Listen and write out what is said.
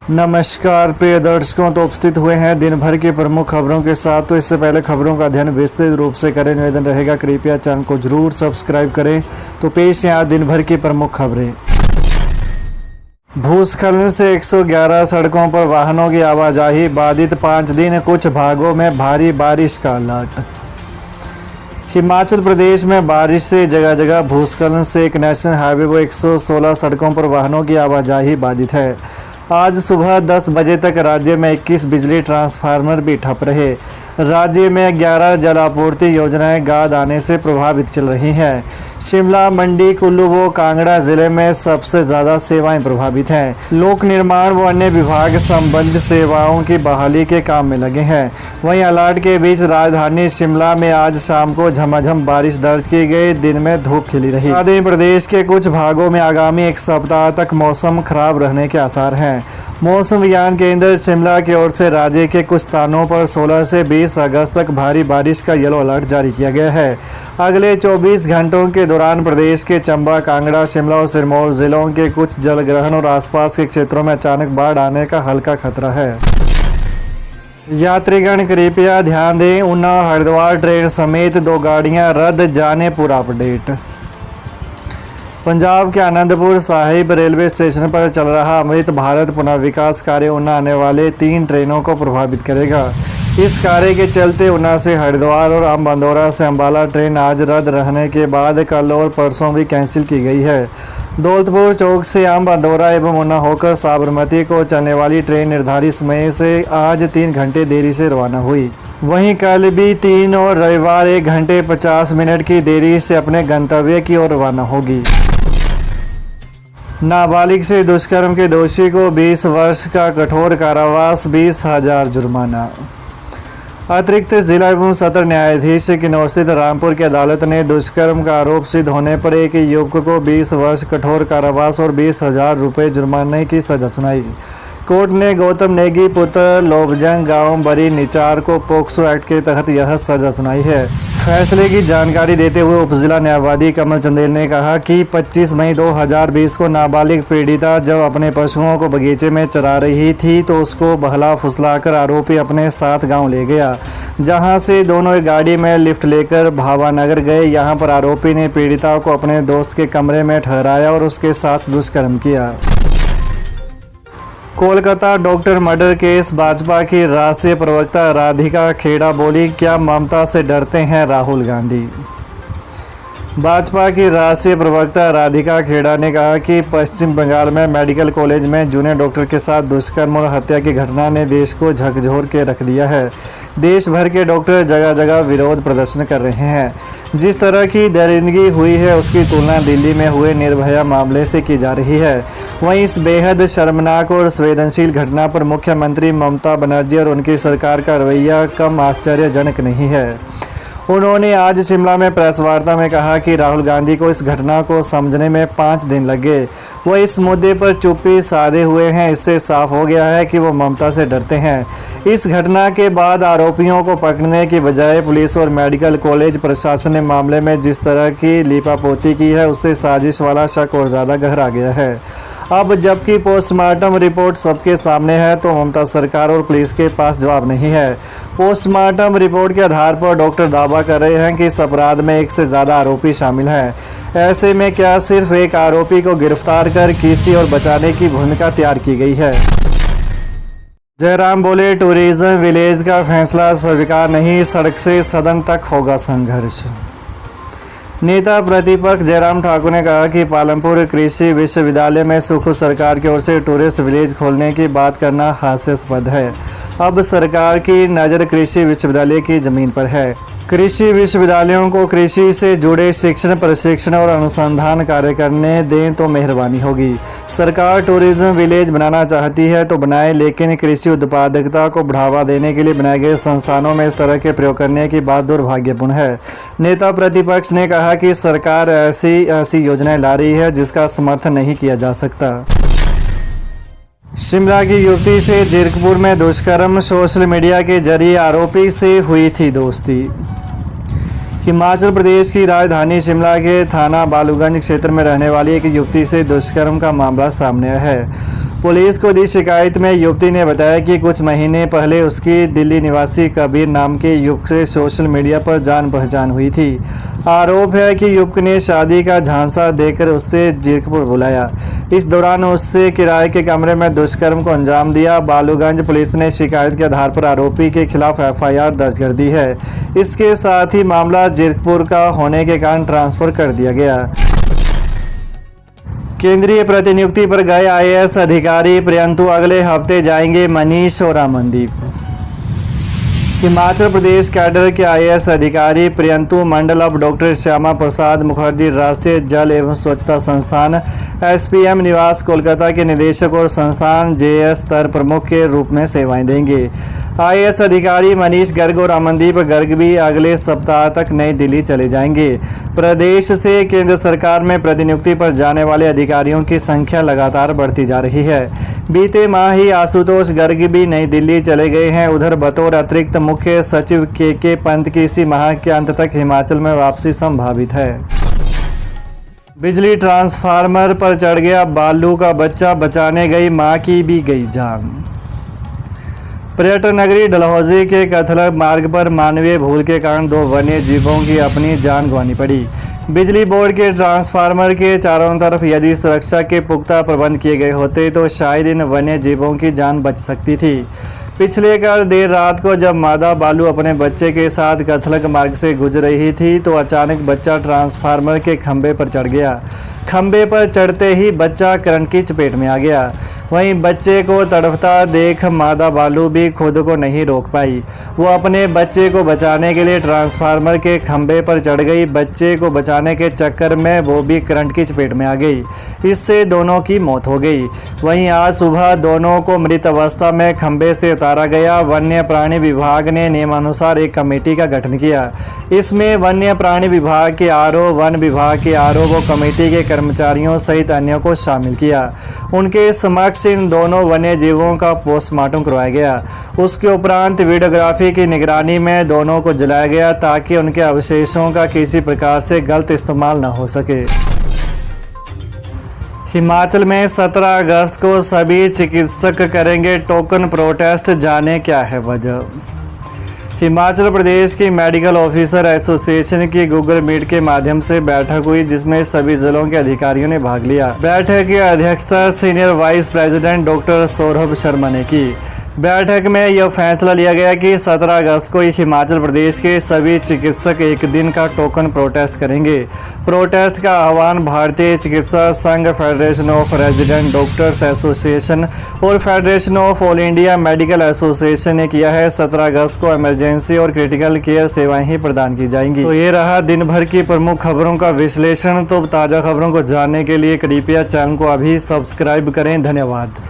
नमस्कार प्रिय दर्शकों, तो उपस्थित हुए हैं दिन भर की प्रमुख खबरों के साथ। तो इससे पहले खबरों का अध्ययन विस्तृत रूप से करें, निवेदन रहेगा कृपया चैनल को जरूर सब्सक्राइब करें। तो पेश है आज दिन भर की प्रमुख खबरें। भूस्खलन से 111 सड़कों पर वाहनों की आवाजाही बाधित, 5 दिन कुछ भागों में भारी बारिश का अलर्ट। हिमाचल प्रदेश में बारिश से जगह जगह भूस्खलन से एक नेशनल हाईवे व 116 सड़कों पर वाहनों की आवाजाही बाधित है। आज सुबह 10 बजे तक राज्य में 21 बिजली ट्रांसफार्मर भी ठप रहे। राज्य में 11 जल आपूर्ति योजनाएं गाद आने से प्रभावित चल रही हैं। शिमला, मंडी, कुल्लू व कांगड़ा जिले में सबसे ज़्यादा सेवाएं प्रभावित हैं। लोक निर्माण व अन्य विभाग संबंधित सेवाओं की बहाली के काम में लगे हैं। वहीं अलर्ट के बीच राजधानी शिमला में आज शाम को झमाझम बारिश दर्ज की गई। दिन में धूप खिली रही। आधे प्रदेश के कुछ भागों में आगामी एक सप्ताह तक मौसम खराब रहने के आसार हैं। मौसम विज्ञान केंद्र शिमला की ओर से राज्य के कुछ स्थानों पर 16 से 20 अगस्त तक भारी बारिश का येलो अलर्ट जारी किया गया है। अगले 24 घंटों के दौरान प्रदेश के चंबा, कांगड़ा, शिमला और सिरमौर जिलों के कुछ जलग्रहण और आसपास के क्षेत्रों में अचानक बाढ़ आने का हल्का खतरा है। यात्रीगण कृपया ध्यान दें, ऊना हरिद्वार ट्रेन समेत 2 गाड़ियां रद्द, जाने पूरा अपडेट। पंजाब के आनंदपुर साहिब रेलवे स्टेशन पर चल रहा अमृत भारत पुनर्विकास कार्य ऊना आने वाले 3 ट्रेनों को प्रभावित करेगा। इस कार्य के चलते ऊना से हरिद्वार और अम्बांदोरा से अम्बाला ट्रेन आज रद्द रहने के बाद कल और परसों भी कैंसिल की गई है। दौलतपुर चौक से अम्बांदोरा एवं ऊना होकर साबरमती को चलने वाली ट्रेन निर्धारित समय से आज 3 घंटे देरी से रवाना हुई। वहीं कल भी 3 और रविवार 1 घंटे 50 मिनट की देरी से अपने गंतव्य की ओर रवाना होगी। नाबालिग से दुष्कर्म के दोषी को 20 वर्ष का कठोर कारावास, 20,000 जुर्माना। अतिरिक्त जिला एवं सत्र न्यायाधीश किन्नौर स्थित रामपुर की अदालत ने दुष्कर्म का आरोप सिद्ध होने पर एक युवक को 20 वर्ष कठोर कारावास और 20,000 रुपये जुर्माने की सजा सुनाई। कोर्ट ने गौतम नेगी पुत्र लोबजंग गांव बरी निचार को पोक्सो एक्ट के तहत यह सजा सुनाई है। फैसले की जानकारी देते हुए उपजिला न्यायवादी कमल चंदेल ने कहा कि 25 मई 2020 को नाबालिग पीड़िता जब अपने पशुओं को बगीचे में चरा रही थी तो उसको बहला फुसलाकर आरोपी अपने साथ गांव ले गया, जहां से दोनों एक गाड़ी में लिफ्ट लेकर भावानगर गए। यहां पर आरोपी ने पीड़िता को अपने दोस्त के कमरे में ठहराया और उसके साथ दुष्कर्म किया। Kolkata doctor murder case, Bhajpa की राष्ट्रीय प्रवक्ता राधिका खेड़ा बोली, क्या ममता से डरते हैं राहुल गांधी। भाजपा की राष्ट्रीय प्रवक्ता राधिका खेड़ा ने कहा कि पश्चिम बंगाल में मेडिकल कॉलेज में जूनियर डॉक्टर के साथ दुष्कर्म और हत्या की घटना ने देश को झकझोर के रख दिया है। देश भर के डॉक्टर जगह जगह विरोध प्रदर्शन कर रहे हैं। जिस तरह की दरिंदगी हुई है उसकी तुलना दिल्ली में हुए निर्भया मामले से की जा रही है। वहीं इस बेहद शर्मनाक और संवेदनशील घटना पर मुख्यमंत्री ममता बनर्जी और उनकी सरकार का रवैया कम आश्चर्यजनक नहीं है। उन्होंने आज शिमला में प्रेस वार्ता में कहा कि राहुल गांधी को इस घटना को समझने में 5 दिन लगे। वो इस मुद्दे पर चुप्पी साधे हुए हैं। इससे साफ हो गया है कि वो ममता से डरते हैं। इस घटना के बाद आरोपियों को पकड़ने की बजाय पुलिस और मेडिकल कॉलेज प्रशासन ने मामले में जिस तरह की लीपापोती की है उससे साजिश वाला शक और ज़्यादा गहरा गया है। अब जबकि पोस्टमार्टम रिपोर्ट सबके सामने है तो ममता सरकार और पुलिस के पास जवाब नहीं है। पोस्टमार्टम रिपोर्ट के आधार पर डॉक्टर दावा कर रहे हैं कि इस अपराध में 1 से ज़्यादा आरोपी शामिल हैं। ऐसे में क्या सिर्फ एक आरोपी को गिरफ्तार कर किसी और बचाने की भूमिका तैयार की गई है। जयराम बोले, टूरिज्म विलेज का फैसला स्वीकार नहीं, सड़क से सदन तक होगा संघर्ष। नेता प्रतिपक्ष जयराम ठाकुर ने कहा कि पालमपुर कृषि विश्वविद्यालय में सुखू सरकार की ओर से टूरिस्ट विलेज खोलने की बात करना हास्यास्पद है। अब सरकार की नज़र कृषि विश्वविद्यालय की ज़मीन पर है। कृषि विश्वविद्यालयों को कृषि से जुड़े शिक्षण, प्रशिक्षण और अनुसंधान कार्य करने दें तो मेहरबानी होगी। सरकार टूरिज्म विलेज बनाना चाहती है तो बनाए, लेकिन कृषि उत्पादकता को बढ़ावा देने के लिए बनाए गए संस्थानों में इस तरह के प्रयोग करने की बात दुर्भाग्यपूर्ण है। नेता प्रतिपक्ष ने कहा कि सरकार ऐसी योजनाएं ला रही है जिसका समर्थन नहीं किया जा सकता। शिमला की युवती से जीरकपुर में दुष्कर्म, सोशल मीडिया के जरिए आरोपी से हुई थी दोस्ती। हिमाचल प्रदेश की राजधानी शिमला के थाना बालूगंज क्षेत्र में रहने वाली एक युवती से दुष्कर्म का मामला सामने आया है। पुलिस को दी शिकायत में युवती ने बताया कि कुछ महीने पहले उसकी दिल्ली निवासी कबीर नाम के युवक से सोशल मीडिया पर जान पहचान हुई थी। आरोप है कि युवक ने शादी का झांसा देकर उससे जीरकपुर बुलाया। इस दौरान उससे किराए के कमरे में दुष्कर्म को अंजाम दिया। बालूगंज पुलिस ने शिकायत के आधार पर आरोपी के खिलाफ एफआईआर दर्ज कर दी है। इसके साथ ही मामला जीरकपुर का होने के कारण ट्रांसफर कर दिया गया। केंद्रीय प्रतिनियुक्ति पर गए आईएएस अधिकारी प्रियंतु अगले हफ्ते जाएंगे मनीष और अमनदीप। हिमाचल प्रदेश कैडर के आईएएस अधिकारी प्रियंतु मंडल अब डॉक्टर श्यामा प्रसाद मुखर्जी राष्ट्रीय जल एवं स्वच्छता संस्थान एसपीएम निवास कोलकाता के निदेशक और संस्थान जेएस स्तर प्रमुख के रूप में सेवाएं देंगे। आईएएस अधिकारी मनीष गर्ग और अमनदीप गर्ग भी अगले सप्ताह तक नई दिल्ली चले जाएंगे। प्रदेश से केंद्र सरकार में प्रतिनियुक्ति पर जाने वाले अधिकारियों की संख्या लगातार बढ़ती जा रही है। बीते माह ही आशुतोष गर्ग भी नई दिल्ली चले गए हैं। उधर बतौर अतिरिक्त मुख्य सचिव के पंत की इसी माह के अंत तक हिमाचल में वापसी संभावित है। बिजली ट्रांसफार्मर पर चढ़ गया बालू का बच्चा, बचाने गई मां की भी गई जान। पर्यटन नगरी डलहौजी के कथलग मार्ग पर मानवीय भूल के कारण 2 वन्य जीवों की अपनी जान गंवानी पड़ी। बिजली बोर्ड के ट्रांसफार्मर के चारों तरफ यदि सुरक्षा के पुख्ता प्रबंध किए गए होते तो शायद इन वन्य जीवों की जान बच सकती थी। पिछले कल देर रात को जब मादा बालू अपने बच्चे के साथ कथलग मार्ग से गुजर रही थी तो अचानक बच्चा ट्रांसफार्मर के खंभे पर चढ़ गया। खंभे पर चढ़ते ही बच्चा करंट की चपेट में आ गया। वहीं बच्चे को तड़पता देख मादा बालू भी खुद को नहीं रोक पाई। वो अपने बच्चे को बचाने के लिए ट्रांसफार्मर के खंभे पर चढ़ गई। बच्चे को बचाने के चक्कर में वो भी करंट की चपेट में आ गई। इससे दोनों की मौत हो गई। वहीं आज सुबह दोनों को मृत अवस्था में खंभे से उतारा गया। वन्य प्राणी विभाग ने नियमानुसार एक कमेटी का गठन किया। इसमें वन्य प्राणी विभाग के आरओ, वन विभाग के आरओ व कमेटी के कर्मचारियों सहित अन्यों को शामिल किया। उनके समक्ष इन दोनों वन्य जीवों का पोस्टमार्टम करवाया गया। उसके उपरांत वीडियोग्राफी की निगरानी में दोनों को जलाया गया ताकि उनके अवशेषों का किसी प्रकार से गलत इस्तेमाल न हो सके। हिमाचल में 17 अगस्त को सभी चिकित्सक करेंगे टोकन प्रोटेस्ट, जाने क्या है वजह। हिमाचल प्रदेश की मेडिकल ऑफिसर एसोसिएशन की गूगल मीट के माध्यम से बैठक हुई जिसमें सभी जिलों के अधिकारियों ने भाग लिया। बैठक की अध्यक्षता senior vice president doctor Saurabh Sharma ने की। बैठक में यह फैसला लिया गया कि 17 अगस्त को हिमाचल प्रदेश के सभी चिकित्सक एक दिन का टोकन प्रोटेस्ट करेंगे। प्रोटेस्ट का आह्वान भारतीय चिकित्सा संघ, federation of resident doctors association और federation of all India medical association ने किया है। 17 अगस्त को इमरजेंसी और क्रिटिकल केयर सेवाएं ही प्रदान की जाएंगी। तो ये रहा दिन भर की प्रमुख खबरों का विश्लेषण। तो ताज़ा खबरों को जानने के लिए कृपया चैनल को अभी सब्सक्राइब करें। धन्यवाद।